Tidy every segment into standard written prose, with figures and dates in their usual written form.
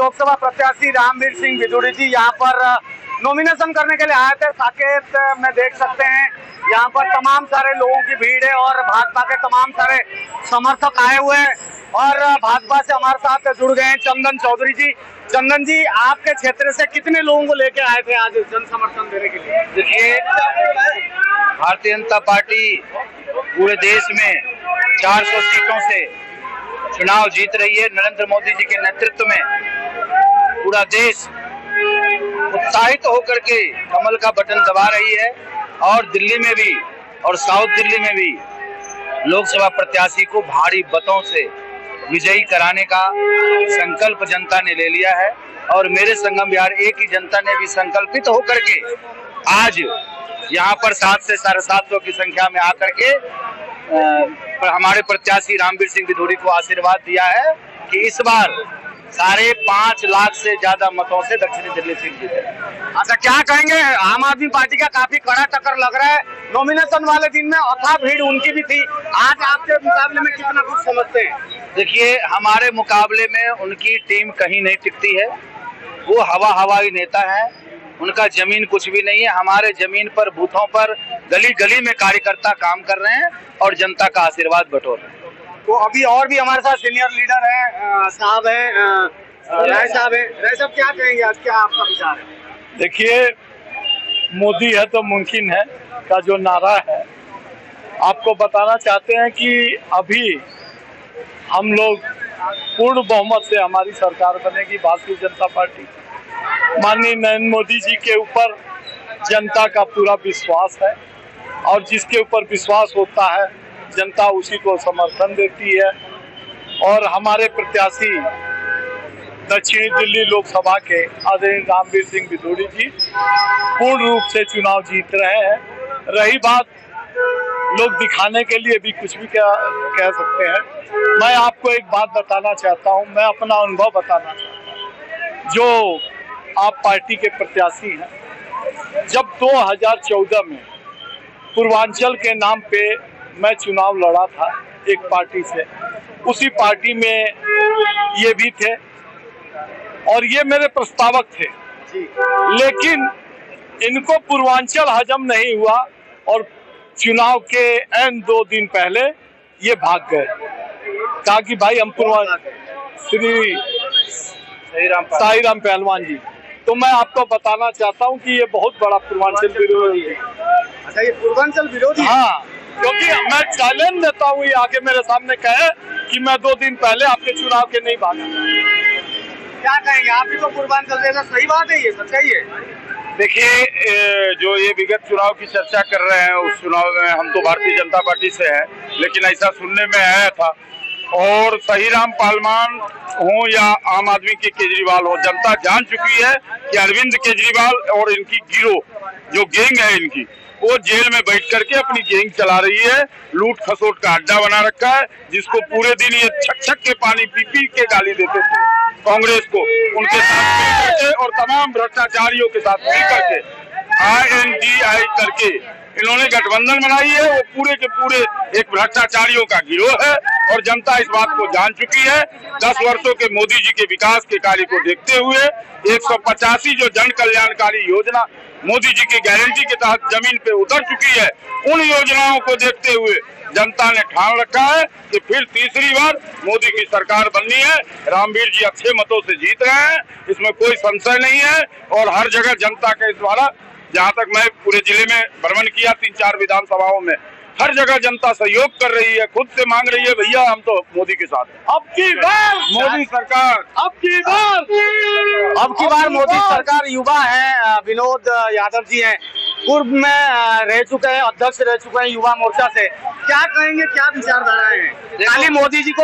लोकसभा प्रत्याशी रामवीर सिंह बिधूड़ी जी यहाँ पर नॉमिनेशन करने के लिए आए थे। साकेत में देख सकते हैं यहाँ पर तमाम सारे लोगों की भीड़ है और भाजपा के तमाम सारे समर्थक आए हुए हैं और भाजपा से हमारे साथ जुड़ गए हैं चंदन चौधरी जी। चंदन जी, आपके क्षेत्र से कितने लोगों को लेके आए थे आज जन समर्थन देने के लिए? देखिए, भारतीय जनता पार्टी पूरे देश में 400 सीटों से चुनाव जीत रही है। नरेंद्र मोदी जी के नेतृत्व में पूरा देश उत्साहित होकर के कमल का बटन दबा रही है और दिल्ली में भी और साउथ दिल्ली में भी लोकसभा प्रत्याशी को भारी मतों से विजयी कराने का संकल्प जनता ने ले लिया है। और मेरे संगम बिहार एक ही जनता ने भी संकल्पित होकर के आज यहाँ पर 7 से 750 की संख्या में आकर के हमारे प्रत्याशी रामवीर सिंह बिधूड़ी को आशीर्वाद दिया है कि इस बार 5.5 लाख से ज्यादा मतों से दक्षिणी दिल्ली सीट जीते। अच्छा, क्या कहेंगे? आम आदमी पार्टी का काफी कड़ा टक्कर लग रहा है। नॉमिनेशन वाले दिन में अथाह भीड़ उनकी भी थी। आज आपके मुकाबले में कितना कुछ समझते हैं? देखिए, हमारे मुकाबले में उनकी टीम कहीं नहीं टिकती है। वो हवाई नेता है, उनका जमीन कुछ भी नहीं है। हमारे जमीन पर, बूथों पर, गली गली में कार्यकर्ता काम कर रहे हैं और जनता का आशीर्वाद बटोर रहे हैं। तो अभी और भी हमारे साथ सीनियर लीडर है साहब है राय साहब है। राय साहब, क्या कहेंगे आज, क्या आपका विचार है? देखिए, मोदी है तो मुमकिन है का जो नारा है, आपको बताना चाहते हैं कि अभी हम लोग पूर्ण बहुमत से हमारी सरकार बनेगी। भारतीय जनता पार्टी, माननीय नरेंद्र मोदी जी के ऊपर जनता का पूरा विश्वास है और जिसके ऊपर विश्वास होता है जनता उसी को समर्थन देती है। और हमारे प्रत्याशी दक्षिणी दिल्ली लोकसभा के आदरणीय रामवीर सिंह बिधूड़ी जी पूर्ण रूप से चुनाव जीत रहे हैं। रही बात, लोग दिखाने के लिए भी कुछ भी कह सकते हैं। मैं आपको एक बात बताना चाहता हूं, मैं अपना अनुभव बताना चाहता हूं। जो आप पार्टी के प्रत्याशी हैं, जब 2014 में पूर्वांचल के नाम पे मैं चुनाव लड़ा था एक पार्टी से, उसी पार्टी में ये भी थे और ये मेरे प्रस्तावक थे, लेकिन इनको पूर्वांचल हजम नहीं हुआ और चुनाव के एन 2 दिन पहले ये भाग गए। कहा कि भाई हम श्री साईराम पहलवान जी। तो मैं आपको बताना चाहता हूं कि ये बहुत बड़ा पूर्वांचल विरोधी है। अच्छा, ये पूर्वांचल विरोधी? हाँ, क्योंकि मैं चैलेंज देता हूँ, ये आके मेरे सामने कहे कि मैं 2 दिन पहले आपके चुनाव के नहीं भागा। क्या कहेंगे आप? भी तो पूर्वांचल देना सही बात है, ये सच्चाई है? देखिए, जो ये विगत चुनाव की चर्चा कर रहे हैं, उस चुनाव में हम तो भारतीय जनता पार्टी से हैं, लेकिन ऐसा सुनने में आया था। और साईराम पालमान हो या आम आदमी के केजरीवाल हो, जनता जान चुकी है कि अरविंद केजरीवाल और इनकी गिरोह, जो गैंग है इनकी, वो जेल में बैठ करके अपनी गैंग चला रही है। लूट खसोट का अड्डा बना रखा है, जिसको पूरे दिन ये छक के पानी पी के गाली देते थे कांग्रेस को, उनके साथ मिलकर के और तमाम भ्रष्टाचारियों के साथ मिलकर के INDI करके इन्होंने गठबंधन बनाई है। वो पूरे के पूरे एक भ्रष्टाचारियों का गिरोह है और जनता इस बात को जान चुकी है। 10 वर्षों के मोदी जी के विकास के कार्य को देखते हुए 185 जो जन कल्याणकारी योजना मोदी जी की गारंटी के तहत जमीन पे उतर चुकी है, उन योजनाओं को देखते हुए जनता ने ठान रखा है कि फिर तीसरी बार मोदी की सरकार बननी है। रामवीर जी अच्छे मतों से जीत रहे हैं, इसमें कोई संशय नहीं है। और हर जगह जनता के द्वारा, जहां तक मैं पूरे जिले में भ्रमण किया 3-4 विधानसभाओं में, हर जगह जनता सहयोग कर रही है, खुद से मांग रही है, भैया हम तो मोदी के साथ हैं। अब की बार मोदी सरकार, अब की बार मोदी सरकार। युवा है, विनोद यादव जी हैं, पूर्व में रह चुके हैं, अध्यक्ष रह चुके हैं युवा मोर्चा से। क्या कहेंगे, क्या विचारधाराएं हैं? खाली मोदी जी को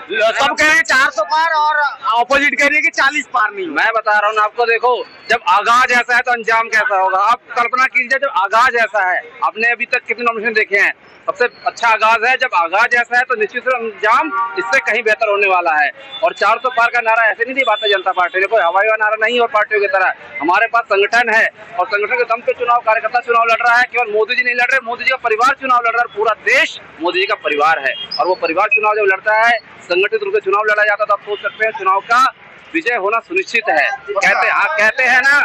सब कह रहे हैं 400 पार और ऑपोजिट कह रही है कि 40 पार नहीं। मैं बता रहा हूँ आपको, देखो, जब आगाज ऐसा है तो अंजाम कैसा होगा। आप कल्पना कीजिए, जब आगाज ऐसा है, आपने अभी तक कितने नॉमिनेशन देखे हैं, सबसे अच्छा आगाज है। जब आगाज ऐसा है तो निश्चित रूप से अंजाम इससे कहीं बेहतर होने वाला है। और 400 पार का नारा ऐसे नहीं दी भारतीय जनता पार्टी ने, कोई हवाई नारा नहीं और पार्टियों की तरह। हमारे पास संगठन है और संगठन के दम पे चुनाव, कार्यकर्ता चुनाव लड़ रहा है। केवल मोदी जी नहीं लड़ रहे, मोदी जी का परिवार चुनाव लड़ रहा है। पूरा देश मोदी जी का परिवार है और वो परिवार चुनाव जब लड़ता है, संगठित रूप से चुनाव लड़ा जाता है, तो आप सोच सकते हैं चुनाव का विजय होना सुनिश्चित है। कहते हैं ना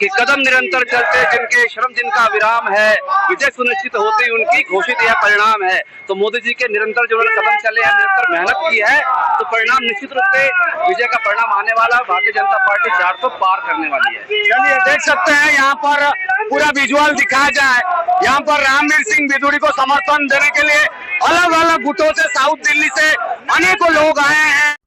कि कदम निरंतर चलते जिनके श्रम जिनका विराम है, विजय सुनिश्चित होते ही उनकी घोषित यह परिणाम है। तो मोदी जी के निरंतर जो कदम चले हैं, निरंतर मेहनत की है, तो परिणाम निश्चित रूप से विजय का परिणाम आने वाला। भारतीय जनता पार्टी 400 पार करने वाली है। चलिए देख सकते हैं यहाँ पर पूरा विजुअल दिखाया जाए। यहाँ पर रामवीर सिंह बिधूड़ी को समर्थन देने के लिए अलग अलग गुटों से, साउथ दिल्ली से अनेकों लोग आए हैं।